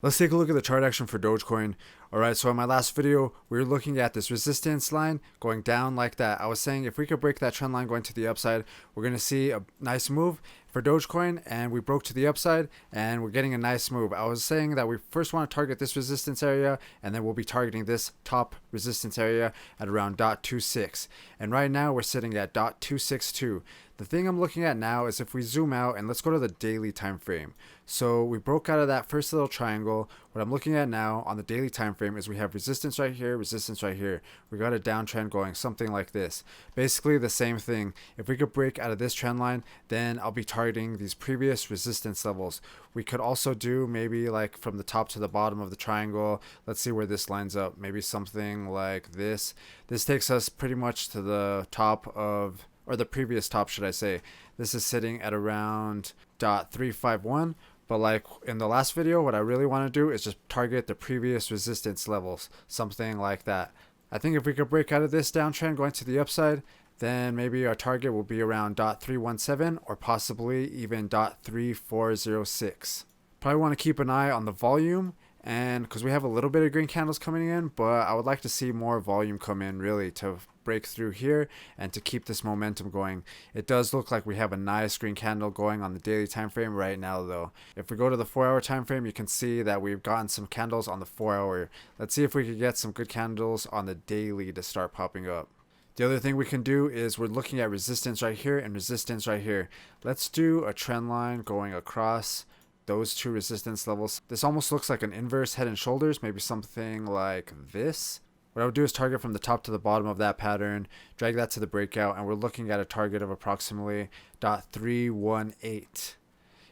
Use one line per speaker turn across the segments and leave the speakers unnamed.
Let's take a look at the chart action for Dogecoin. Alright, so in my last video, we were looking at this resistance line going down like that. I was saying if we could break that trend line going to the upside, we're going to see a nice move for Dogecoin, and we broke to the upside and we're getting a nice move. I was saying that we first want to target this resistance area, and then we'll be targeting this top resistance area at around 0.26. And right now we're sitting at 0.262. The thing I'm looking at now is if we zoom out and let's go to the daily time frame. So we broke out of that first little triangle. What I'm looking at now on the daily time frame is we have resistance right here, resistance right here. We got a downtrend going, something like this. Basically the same thing. If we could break out of this trend line, then I'll be targeting these previous resistance levels. We could also do maybe like from the top to the bottom of the triangle. Let's see where this lines up. Maybe something like this. This takes us pretty much to the top of, or the previous top, should I say. This is sitting at around 0.351. But like in the last video, what I really want to do is just target the previous resistance levels, something like that. I think if we could break out of this downtrend going to the upside, then maybe our target will be around 0.317 or possibly even 0.3406. Probably want to keep an eye on the volume, and because we have a little bit of green candles coming in, but I would like to see more volume come in really to break through here and to keep this momentum going. It does look like we have a nice green candle going on the daily time frame right now though. If we go to the 4-hour time frame, you can see that we've gotten some candles on the 4-hour. Let's see if we could get some good candles on the daily to start popping up. The other thing we can do is we're looking at resistance right here and resistance right here. Let's do a trend line going across those two resistance levels. This almost looks like an inverse head and shoulders, maybe something like this. What I would do is target from the top to the bottom of that pattern, drag that to the breakout, and we're looking at a target of approximately 0.318.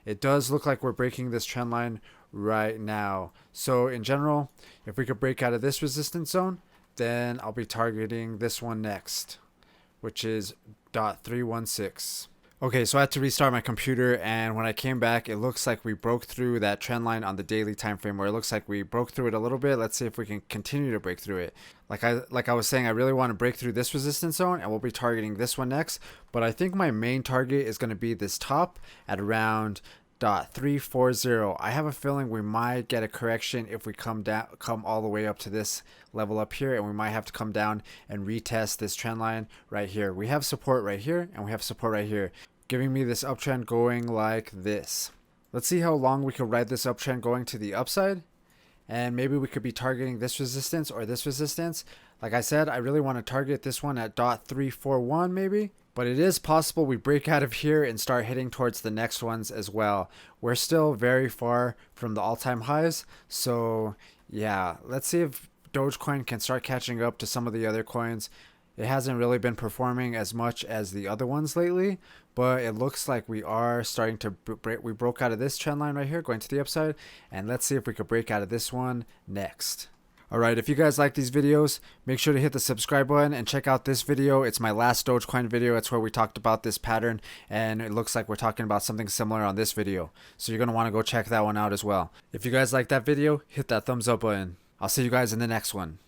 It does look like we're breaking this trend line right now. So in general, if we could break out of this resistance zone, then I'll be targeting this one next, which is 0.316. Okay, so I had to restart my computer, and when I came back, it looks like we broke through that trend line on the daily time frame, where it looks like we broke through it a little bit. Let's see if we can continue to break through it. Like I was saying, I really want to break through this resistance zone, and we'll be targeting this one next. But I think my main target is going to be this top at around 0.340. I have a feeling we might get a correction if we come all the way up to this level up here, and we might have to come down and retest this trend line right here. We have support right here and we have support right here, giving me this uptrend going like this. Let's see how long we could ride this uptrend going to the upside, and maybe we could be targeting this resistance or this resistance. Like I said, I really want to target this one at 0.341 maybe. But it is possible we break out of here and start heading towards the next ones as well. We're still very far from the all-time highs. So yeah, let's see if Dogecoin can start catching up to some of the other coins. It hasn't really been performing as much as the other ones lately, but it looks like we are starting to break. We broke out of this trend line right here going to the upside, and let's see if we could break out of this one next. Alright, if you guys like these videos, make sure to hit the subscribe button and check out this video. It's my last Dogecoin video. It's where we talked about this pattern, and it looks like we're talking about something similar on this video. So you're going to want to go check that one out as well. If you guys like that video, hit that thumbs up button. I'll see you guys in the next one.